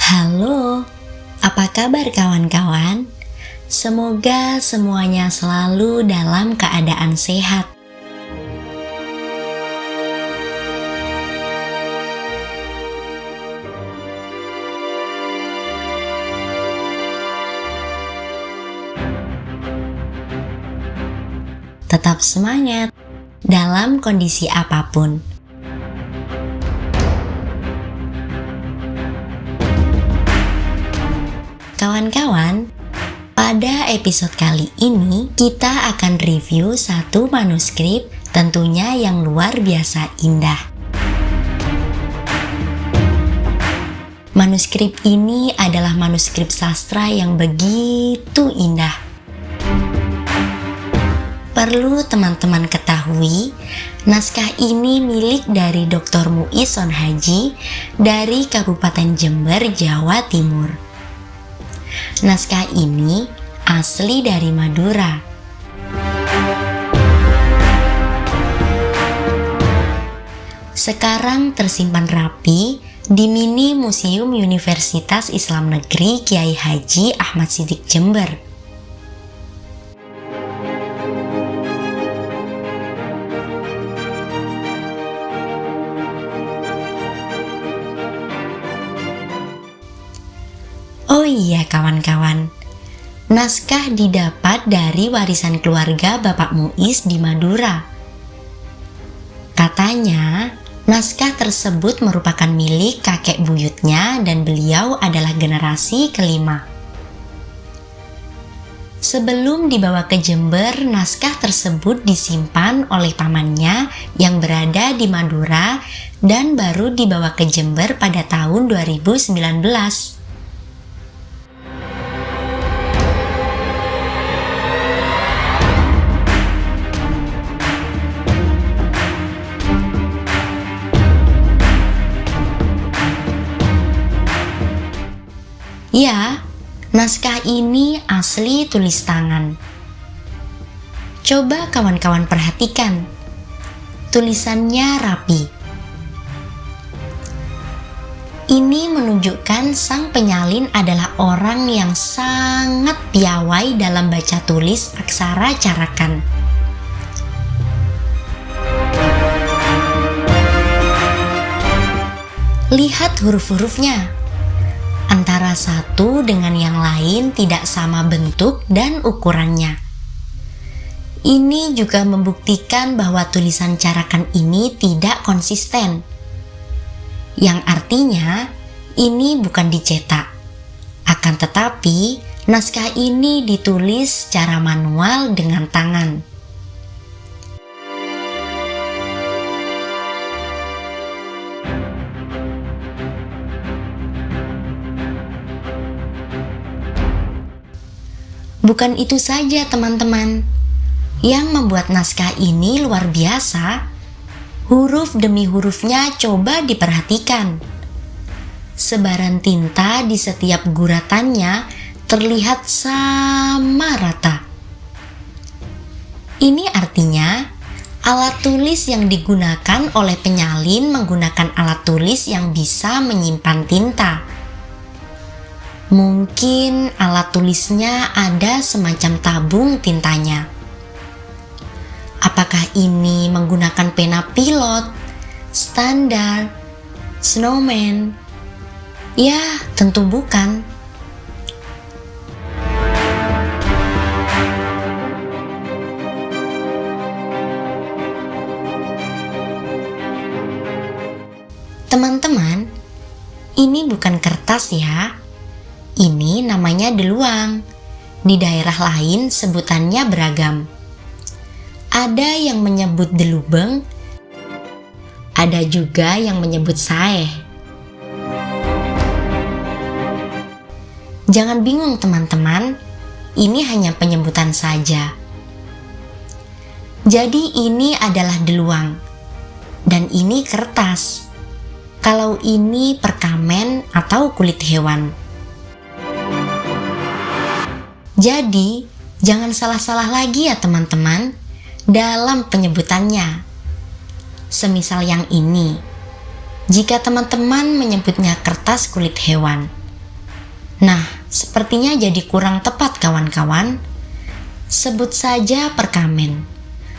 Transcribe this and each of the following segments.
Halo, apa kabar kawan-kawan? Semoga semuanya selalu dalam keadaan sehat. Tetap semangat dalam kondisi apapun. Kawan-kawan, pada episode kali ini kita akan review satu manuskrip tentunya yang luar biasa indah. Manuskrip ini adalah manuskrip sastra yang begitu indah. Perlu teman-teman ketahui, naskah ini milik dari Dr. Muiz Sonhaji dari Kabupaten Jember, Jawa Timur. Naskah ini asli dari Madura. Sekarang tersimpan rapi di Mini Museum Universitas Islam Negeri Kiai Haji Ahmad Siddiq Jember. Oh iya kawan-kawan, naskah didapat dari warisan keluarga Bapak Muiz di Madura. Katanya, naskah tersebut merupakan milik kakek buyutnya dan beliau adalah generasi kelima. Sebelum dibawa ke Jember, naskah tersebut disimpan oleh pamannya yang berada di Madura dan baru dibawa ke Jember pada tahun 2019. Ya, naskah ini asli tulis tangan. Coba kawan-kawan perhatikan, tulisannya rapi. Ini menunjukkan sang penyalin adalah orang yang sangat piawai dalam baca tulis aksara carakan. Lihat huruf-hurufnya. Antara satu dengan yang lain tidak sama bentuk dan ukurannya. Ini juga membuktikan bahwa tulisan carakan ini tidak konsisten. Yang artinya, ini bukan dicetak. Akan tetapi, naskah ini ditulis secara manual dengan tangan. Bukan itu saja teman-teman, yang membuat naskah ini luar biasa. Huruf demi hurufnya coba diperhatikan. Sebaran tinta di setiap guratannya terlihat sama rata. Ini artinya, alat tulis yang digunakan oleh penyalin menggunakan alat tulis yang bisa menyimpan tinta. Mungkin alat tulisnya ada semacam tabung tintanya. Apakah ini menggunakan pena pilot, standar, snowman? Ya, tentu bukan. Teman-teman, ini bukan kertas ya. Ini namanya deluang. Di daerah lain sebutannya beragam. Ada yang menyebut delubeng, ada juga yang menyebut saeh. Jangan bingung teman-teman, ini hanya penyebutan saja. Jadi ini adalah deluang, dan ini kertas. Kalau ini perkamen atau kulit hewan. Jadi, jangan salah-salah lagi ya teman-teman dalam penyebutannya. Semisal yang ini, jika teman-teman menyebutnya kertas kulit hewan, Nah, sepertinya jadi kurang tepat kawan-kawan. Sebut saja perkamen.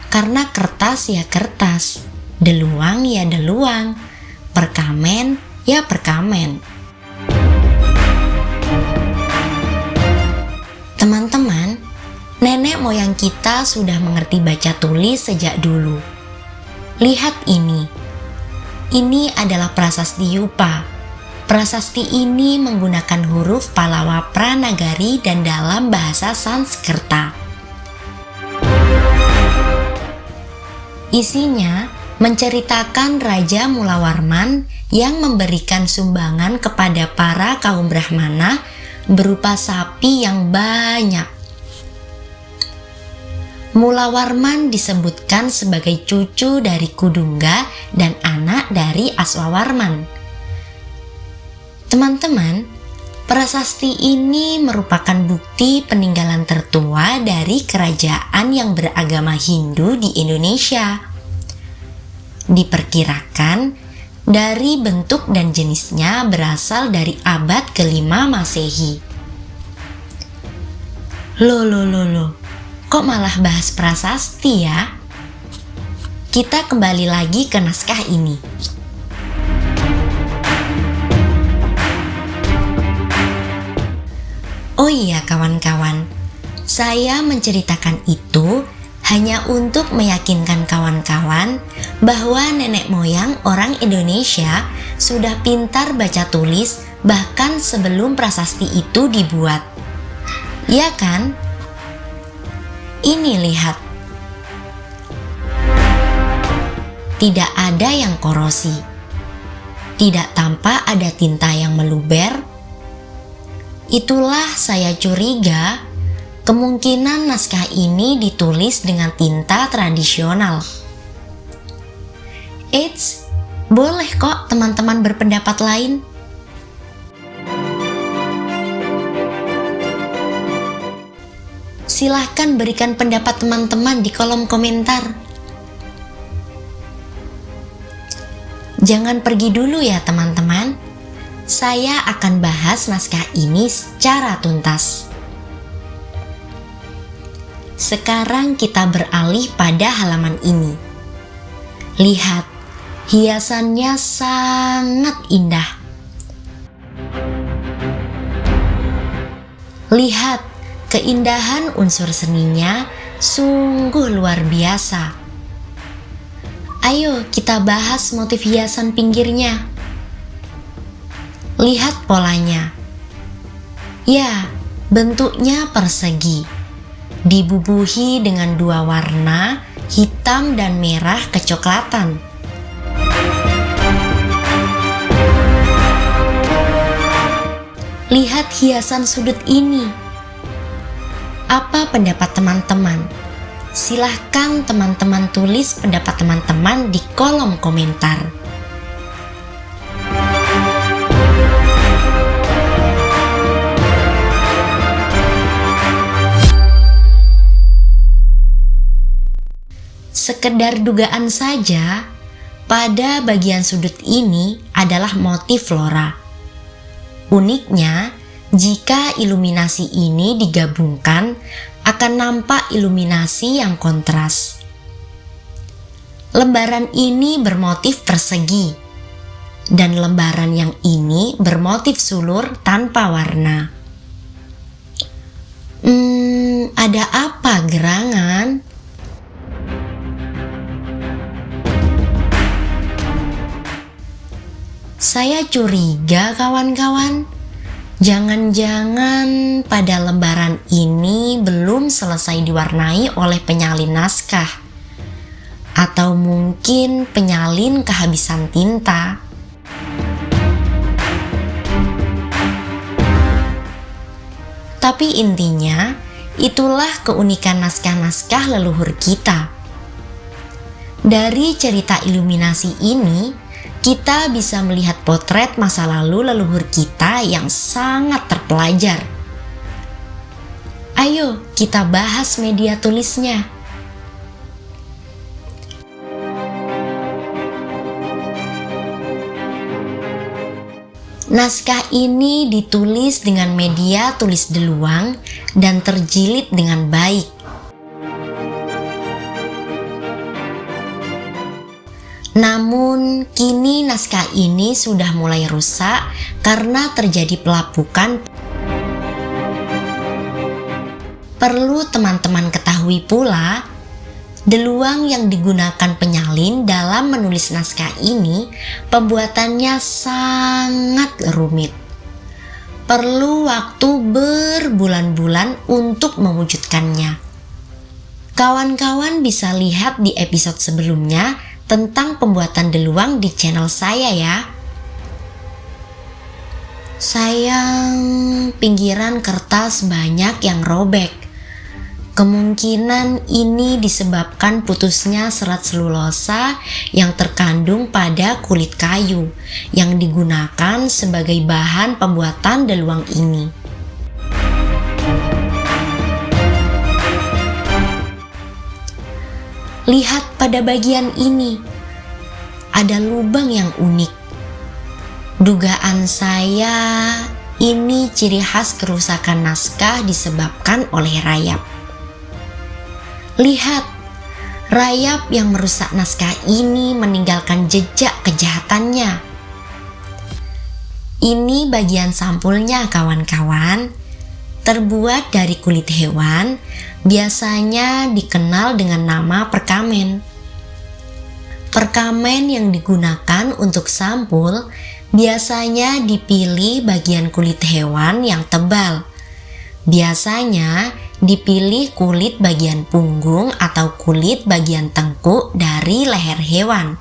Karena kertas ya kertas, deluang ya deluang, perkamen ya perkamen. Teman-teman, nenek moyang kita sudah mengerti baca tulis sejak dulu. Lihat ini. Ini adalah prasasti Yupa. Prasasti ini menggunakan huruf Pallava Pranagari dan dalam bahasa Sanskerta. Isinya menceritakan Raja Mulawarman yang memberikan sumbangan kepada para kaum Brahmana berupa sapi yang banyak. Mulawarman disebutkan sebagai cucu dari Kudungga dan anak dari Aswawarman. Teman-teman, prasasti ini merupakan bukti peninggalan tertua dari kerajaan yang beragama Hindu di Indonesia. Diperkirakan dari bentuk dan jenisnya berasal dari abad ke-5 Masehi. Loh, kok malah bahas prasasti ya? Kita kembali lagi ke naskah ini. Oh iya kawan-kawan, saya menceritakan itu hanya untuk meyakinkan kawan-kawan bahwa nenek moyang orang Indonesia sudah pintar baca tulis bahkan sebelum prasasti itu dibuat. Ya kan? Ini lihat. Tidak ada yang korosi. Tidak tampak ada tinta yang meluber. Itulah saya curiga kemungkinan naskah ini ditulis dengan tinta tradisional. Eits, boleh kok teman-teman berpendapat lain. Silahkan berikan pendapat teman-teman di kolom komentar. Jangan pergi dulu ya teman-teman. Saya akan bahas naskah ini secara tuntas. Sekarang kita beralih pada halaman ini. Lihat, hiasannya sangat indah. Lihat, keindahan unsur seninya sungguh luar biasa. Ayo kita bahas motif hiasan pinggirnya. Lihat polanya. Ya, bentuknya persegi. Dibubuhi dengan dua warna, hitam dan merah kecoklatan. Lihat hiasan sudut ini. Apa pendapat teman-teman? Silahkan teman-teman tulis pendapat teman-teman di kolom komentar. Sekedar dugaan saja, pada bagian sudut ini adalah motif flora. Uniknya, jika iluminasi ini digabungkan, akan nampak iluminasi yang kontras. Lembaran ini bermotif persegi, dan lembaran yang ini bermotif sulur tanpa warna. Ada apa gerangan? Saya curiga kawan-kawan, jangan-jangan pada lembaran ini belum selesai diwarnai oleh penyalin naskah. Atau mungkin penyalin kehabisan tinta. Tapi intinya, itulah keunikan naskah-naskah leluhur kita. Dari cerita iluminasi ini, kita bisa melihat potret masa lalu leluhur kita yang sangat terpelajar. Ayo kita bahas media tulisnya. Naskah ini ditulis dengan media tulis deluang dan terjilid dengan baik. Namun, kini naskah ini sudah mulai rusak karena terjadi pelapukan. Perlu teman-teman ketahui pula, deluang yang digunakan penyalin dalam menulis naskah ini pembuatannya sangat rumit. Perlu waktu berbulan-bulan untuk mewujudkannya. Kawan-kawan bisa lihat di episode sebelumnya tentang pembuatan deluang di channel saya ya. Sayang, pinggiran kertas banyak yang robek. Kemungkinan ini disebabkan putusnya serat selulosa yang terkandung pada kulit kayu yang digunakan sebagai bahan pembuatan deluang ini. Lihat pada bagian ini, ada lubang yang unik. Dugaan saya ini ciri khas kerusakan naskah disebabkan oleh rayap. Lihat, rayap yang merusak naskah ini meninggalkan jejak kejahatannya. Ini bagian sampulnya kawan-kawan, terbuat dari kulit hewan, biasanya dikenal dengan nama perkamen. Perkamen yang digunakan untuk sampul biasanya dipilih bagian kulit hewan yang tebal. Biasanya dipilih kulit bagian punggung atau kulit bagian tengkuk dari leher hewan.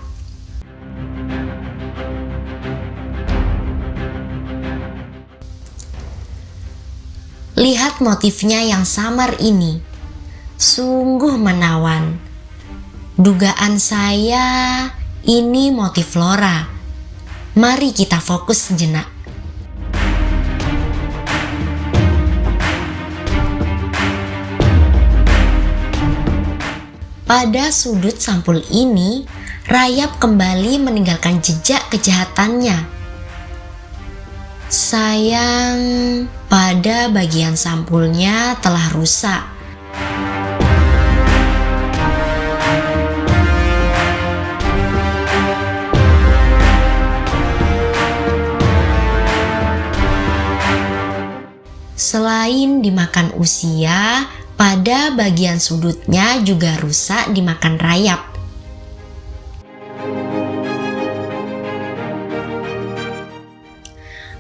Lihat motifnya yang samar ini, sungguh menawan. Dugaan saya ini motif flora. Mari kita fokus sejenak. Pada sudut sampul ini, rayap kembali meninggalkan jejak kejahatannya. Sayang, pada bagian sampulnya telah rusak. Selain dimakan usia, pada bagian sudutnya juga rusak dimakan rayap.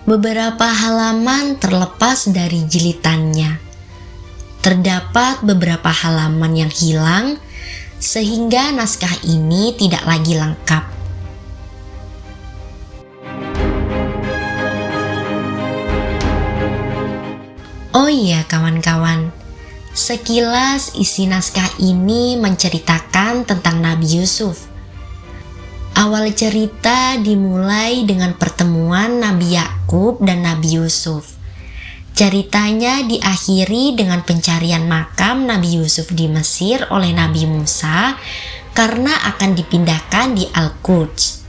Beberapa halaman terlepas dari jilitannya. Terdapat beberapa halaman yang hilang, sehingga naskah ini tidak lagi lengkap. Oh iya kawan-kawan, sekilas isi naskah ini menceritakan tentang Nabi Yusuf. Awal cerita dimulai dengan pertemuan Nabi Yakub dan Nabi Yusuf. Ceritanya diakhiri dengan pencarian makam Nabi Yusuf di Mesir oleh Nabi Musa karena akan dipindahkan di Al-Quds.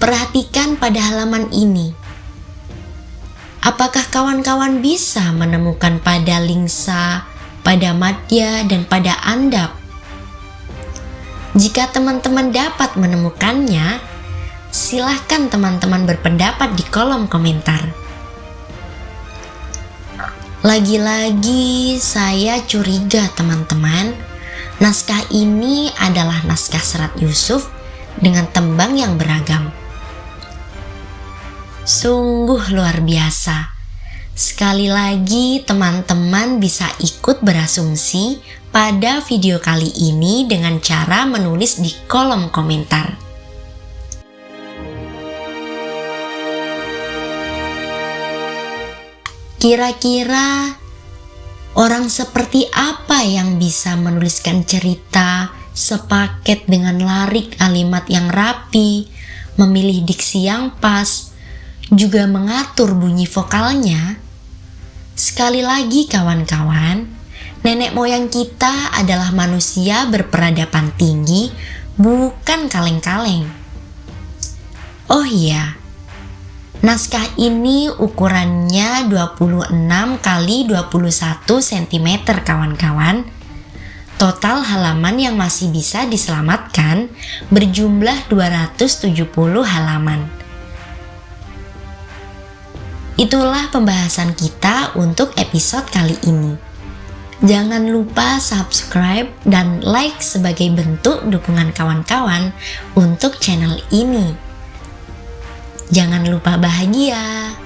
Perhatikan pada halaman ini. Apakah kawan-kawan bisa menemukan pada lingsa, pada madya, dan pada andap? Jika teman-teman dapat menemukannya, silahkan teman-teman berpendapat di kolom komentar. Lagi-lagi saya curiga teman-teman, naskah ini adalah naskah serat Yusuf dengan tembang yang beragam. Sungguh luar biasa. Sekali lagi teman-teman bisa ikut berasumsi pada video kali ini dengan cara menulis di kolom komentar. Kira-kira orang seperti apa yang bisa menuliskan cerita sepaket dengan lirik kalimat yang rapi, memilih diksi yang pas, juga mengatur bunyi vokalnya? Sekali lagi kawan-kawan, Nenek moyang kita adalah manusia berperadaban tinggi, bukan kaleng-kaleng. Oh iya, naskah ini ukurannya 26 kali 21 cm kawan-kawan. Total halaman yang masih bisa diselamatkan berjumlah 270 halaman. Itulah pembahasan kita untuk episode kali ini. Jangan lupa subscribe dan like sebagai bentuk dukungan kawan-kawan untuk channel ini. Jangan lupa bahagia.